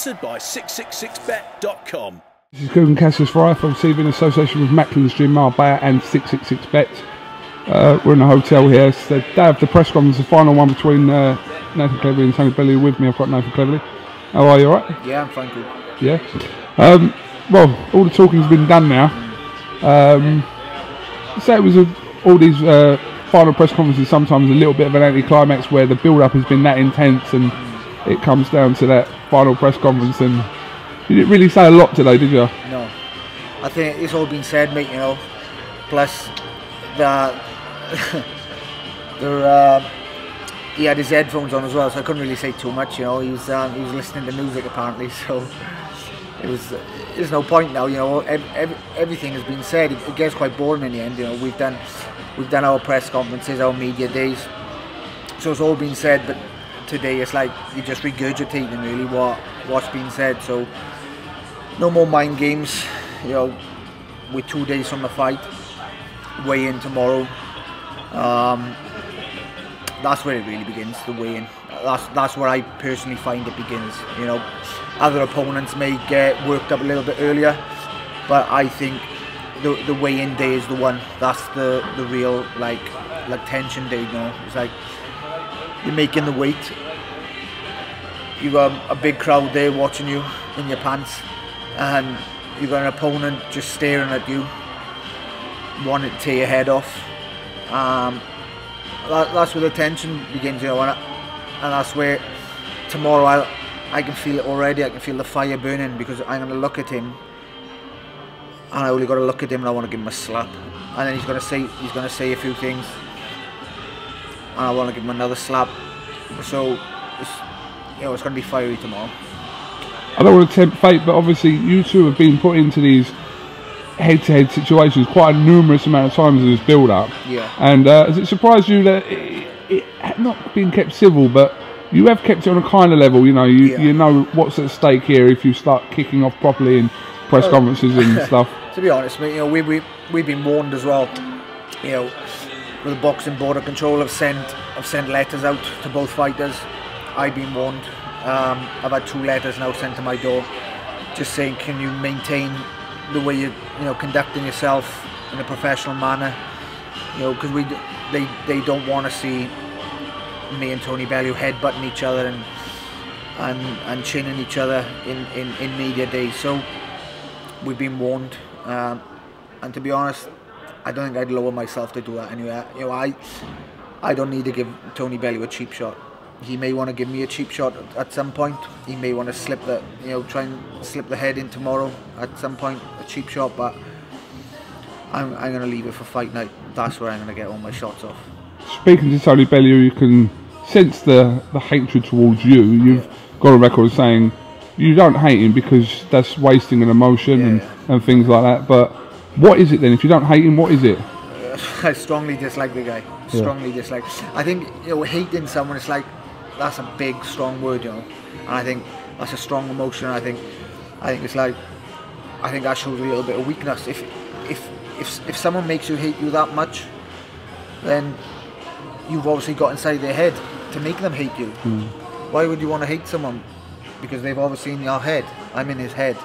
Sponsored by 666bet.com. This is Gordon Cassius Fry from CV in association with Macklin's Gym, Marbella and 666bet. We're in a hotel here. It's the day of the press conference, the final one between Nathan Cleverly and Tony Bellew. With me, I've got Nathan Cleverly. How are you, alright? Yeah, I'm fine, good. Yeah. Well, all the talking's been done now. Say it was all these final press conferences sometimes a little bit of an anticlimax where the build-up has been that intense and it comes down to that final press conference, and you didn't really say a lot today, did you? No. I think it's all been said, mate, you know. Plus, he had his headphones on as well, so I couldn't really say too much, you know. He was listening to music apparently, so there's no point now, you know. Everything has been said. It gets quite boring in the end, you know. We've done our press conferences, our media days, so it's all been said. But today it's like you're just regurgitating really what's been said. So no more mind games, you know. We're 2 days from the fight, weigh in tomorrow. That's where it really begins, the weigh-in. That's where I personally find it begins. You know, other opponents may get worked up a little bit earlier, but I think the weigh-in day is the one. That's the real like tension day. You know, it's like you're making the weight. You got a big crowd there watching you in your pants, and you got an opponent just staring at you, wanting to tear your head off. That's where the tension begins, you know, and that's where tomorrow I can feel it already. I can feel the fire burning, because I'm going to look at him, and I only got to look at him, and I want to give him a slap, and then he's going to say a few things, and I want to give him another slap. So it's going to be fiery tomorrow. I don't want to tempt fate, but obviously you two have been put into these head-to-head situations quite a numerous amount of times in this build-up. Yeah. And has it surprised you that it had not been kept civil, but you have kept it on a kind of level? You know, you know what's at stake here if you start kicking off properly in press conferences and stuff. To be honest, mate, you know, we've been warned as well. You know, with the boxing board of control, have sent letters out to both fighters. I've been warned. I've had 2 letters now sent to my door, just saying, can you maintain the way you know conducting yourself in a professional manner, you know, because they don't want to see me and Tony Bellew headbutting each other and chinning each other in media days. So we've been warned, and to be honest, I don't think I'd lower myself to do that anyway. You know, I don't need to give Tony Bellew a cheap shot. He may want to give me a cheap shot at some point. He may want to try and slip the head in tomorrow at some point, a cheap shot. But I'm going to leave it for fight night. That's where I'm going to get all my shots off. Speaking to Tony Bellew, you can sense the hatred towards you. You've got a record saying you don't hate him because that's wasting an emotion and things like that. But what is it then? If you don't hate him, what is it? I strongly dislike the guy. Strongly dislike. I think, you know, hating someone is like, that's a big, strong word, you know, and I think that's a strong emotion. I think it's like, I think that shows a little bit of weakness. If someone makes you hate you that much, then you've obviously got inside their head to make them hate you. Why would you want to hate someone? Because they've obviously in your head. I'm in his head.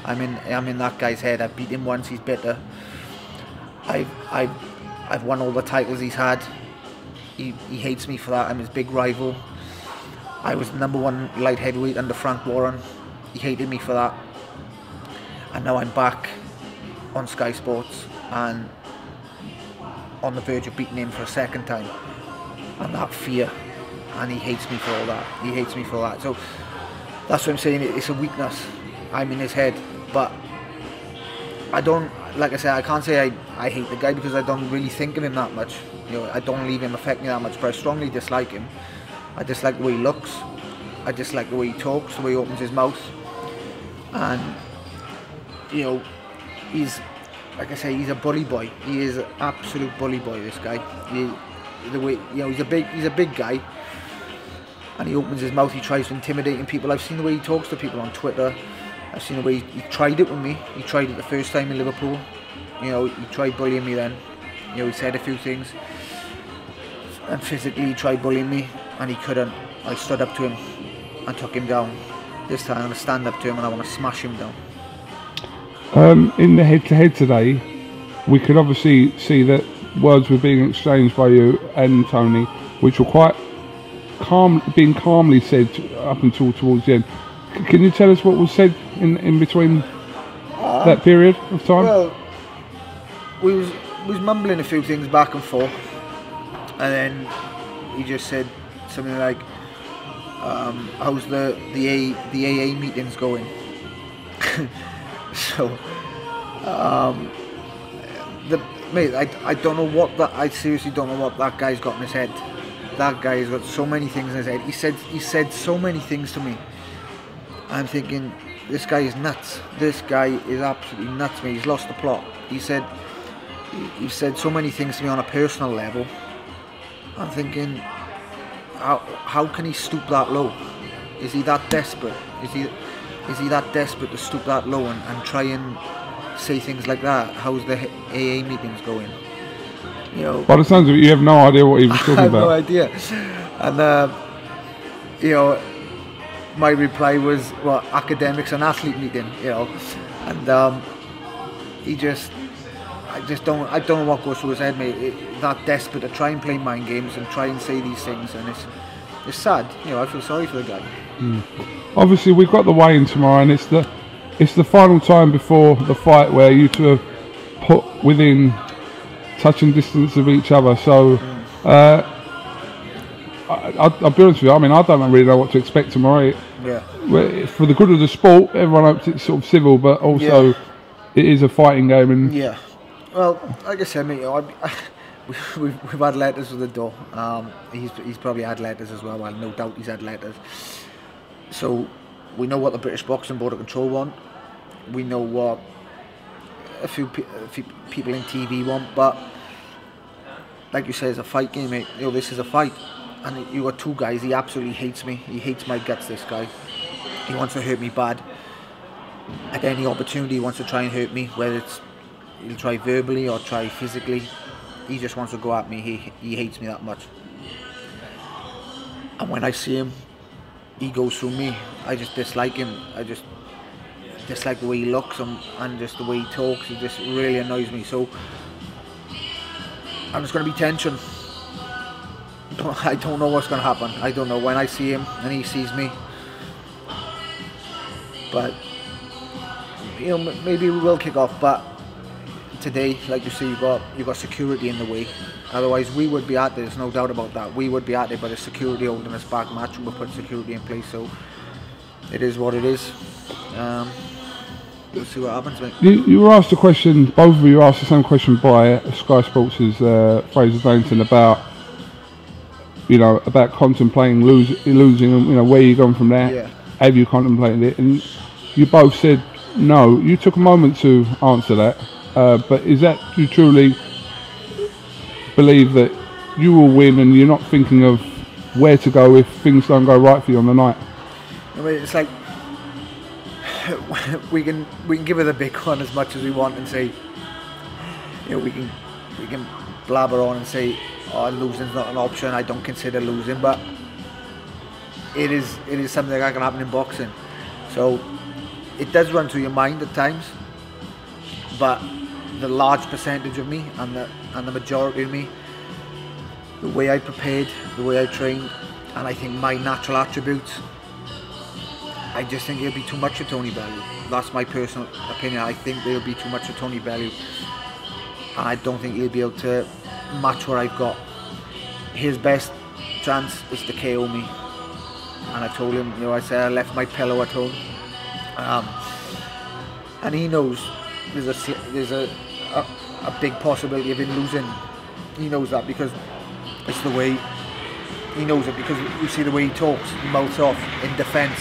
I'm in that guy's head. I've beat him once. He's bitter. I've won all the titles he's had. He hates me for that. I'm his big rival. I was #1 light heavyweight under Frank Warren. He hated me for that. And now I'm back on Sky Sports and on the verge of beating him for a second time. And that fear. And he hates me for all that. He hates me for all that. So that's what I'm saying. It's a weakness. I'm in his head. But I don't, like I said, I can't say I hate the guy because I don't really think of him that much. You know, I don't leave him affect me that much, but I strongly dislike him. I dislike the way he looks. I dislike the way he talks, the way he opens his mouth. And, you know, he's, like I say, he's a bully boy. He is an absolute bully boy, this guy. The way, you know, he's a big guy. And he opens his mouth, he tries to intimidate people. I've seen the way he talks to people on Twitter. I've seen the way he tried it with me. He tried it the first time in Liverpool. You know, he tried bullying me then. You know, he said a few things. And physically he tried bullying me, and he couldn't. I stood up to him and took him down. This time I'm going to stand up to him and I want to smash him down. In the head-to-head today, we could obviously see that words were being exchanged by you and Tony, which were quite being calmly said up until towards the end. Can you tell us what was said in between that period of time? Well, we was mumbling a few things back and forth, and then he just said something like, "How's the AA meetings going?" So, mate, I don't know what that. I seriously don't know what that guy's got in his head. That guy's got so many things in his head. He said so many things to me. I'm thinking, this guy is nuts. This guy is absolutely nuts, mate. He's lost the plot. He said so many things to me on a personal level. I'm thinking, how can he stoop that low? Is he that desperate? Is he that desperate to stoop that low and try and say things like that? How's the AA meetings going? You know, by the sounds of it, you have no idea what he was talking about. I have no idea. And you know, my reply was, well, academics and athlete meeting, you know, and I don't know what goes through his head, mate. That desperate to try and play mind games and try and say these things, and it's sad. You know, I feel sorry for the guy. Obviously, we've got the weigh-in tomorrow, and it's the final time before the fight where you two are put within touching distance of each other. So, I'll be honest with you. I mean, I don't really know what to expect tomorrow. Yeah. For the good of the sport, everyone hopes it's sort of civil, but also it is a fighting game. And yeah. Well, like I said, mate, we've had letters with the door. He's probably had letters as well. Well, no doubt he's had letters. So we know what the British Boxing Board of Control want. We know what a few people in TV want, but like you say, it's a fight game, mate. You know, this is a fight, and you got two guys. He absolutely hates me. He hates my guts. This guy. He wants to hurt me bad. At any opportunity, he wants to try and hurt me. Whether it's he'll try verbally or try physically, he just wants to go at me. He hates me that much. And when I see him, he goes through me. I just dislike him. I just dislike the way he looks and just the way he talks. He just really annoys me. So, and it's going to be tension. I don't know what's going to happen. I don't know when I see him and he sees me. But, you know, maybe we will kick off. But today, like you say, you got security in the way. Otherwise, we would be at it. There's no doubt about that. We would be at it, but there's security holding us back. Match, we'll put security in place. So it is what it is. We'll see what happens, mate. You were asked a question. Both of you asked the same question by Sky Sports' Fraser Dainton about, you know, about contemplating losing. You know, where you going from there? Yeah. Have you contemplated it? And you both said no. You took a moment to answer that. But is that you truly believe that you will win and you're not thinking of where to go if things don't go right for you on the night? I mean, it's like we can give it a big one as much as we want and say, you know, we can blabber on and say, oh, losing's not an option. I don't consider losing, but it is something that can happen in boxing. So it does run through your mind at times, but the large percentage of me and the majority of me, the way I prepared, the way I trained, and I think my natural attributes, I just think it'll be too much for Tony Bellew. That's my personal opinion. I think there'll be too much for Tony Bellew, and I don't think he'll be able to match what I've got. His best chance is to KO me, and I told him, you know, I said I left my pillow at home, and he knows there's a big possibility of him losing. He knows that because it's the way he knows it, because you see the way he talks, mouth off in defence.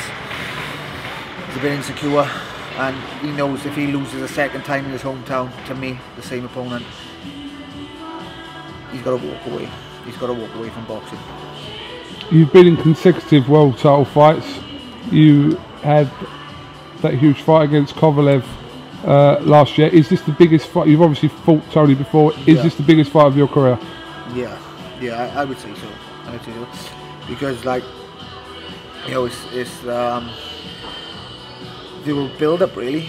He's a bit insecure, and he knows if he loses a second time in his hometown to me, the same opponent, he's got to walk away. He's got to walk away from boxing. You've been in consecutive world title fights. You had that huge fight against Kovalev last year. Is this the biggest fight? You've obviously fought Tony before. Is this the biggest fight of your career? Yeah, I would say so. Because, like, you know, it's do a build-up really.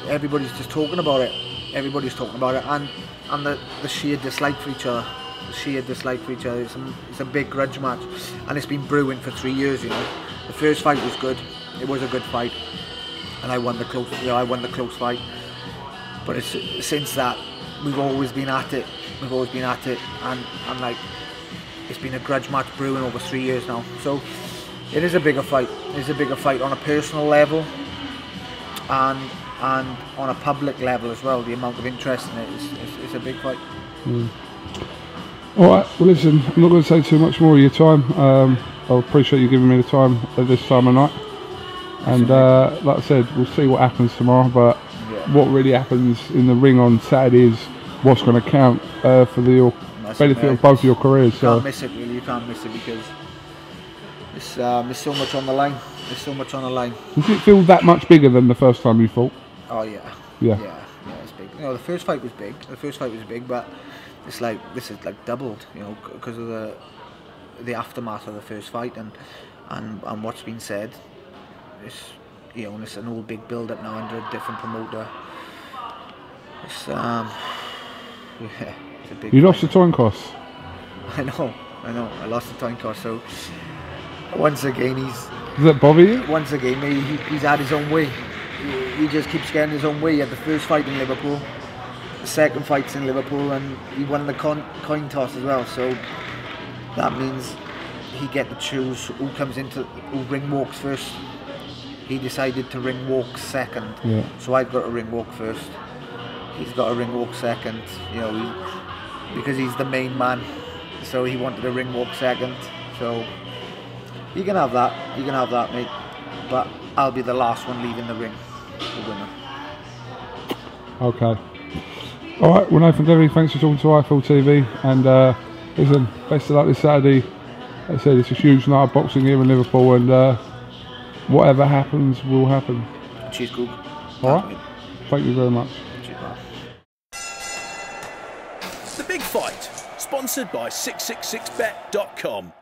Everybody's just talking about it. Everybody's talking about it, and the sheer dislike for each other. The sheer dislike for each other. It's a big grudge match, and it's been brewing for 3 years. You know, the first fight was good. It was a good fight, and I won the close. You know, I won the close fight. But it's since that we've always been at it. We've always been at it, and like it's been a grudge match brewing over 3 years now. So it is a bigger fight. It is a bigger fight on a personal level, and on a public level as well. The amount of interest in it is a big fight. Alright, well listen, I'm not going to say too much more of your time. I appreciate you giving me the time at this time of night. And like I said, we'll see what happens tomorrow, but what really happens in the ring on Saturday is what's going to count for the benefit of both of your careers. You can't miss it really, you can't miss it, because there's so much on the line. There's so much on the line. Does it feel that much bigger than the first time you fought? Oh yeah. Yeah, It's big. You know, the first fight was big. But it's like this is like doubled. You know, because of the aftermath of the first fight and what's been said. It's, you know, it's an all big build up now under a different promoter. It's it's a big. You lost the time cost. I know. I lost the time cost. So once again, Does that bother you? Once again, he's had his own way. He just keeps getting his own way. He had the first fight in Liverpool, the second fight's in Liverpool, and he won the coin toss as well. So that means he get to choose who ring walks first. He decided to ring walk second. Yeah. So I've got to ring walk first. He's got to ring walk second. You know, because he's the main man. So he wanted to ring walk second. So you can have that. You can have that, mate. But I'll be the last one leaving the ring, the winner. Okay. Alright, well Nathan Cleary, thanks for talking to iFull TV, and listen, best of luck this Saturday. Like I said, it's a huge night of boxing here in Liverpool, and whatever happens will happen. Cheers, Goog. Alright, thank you very much. Cheers, man. The Big Fight, sponsored by 666bet.com.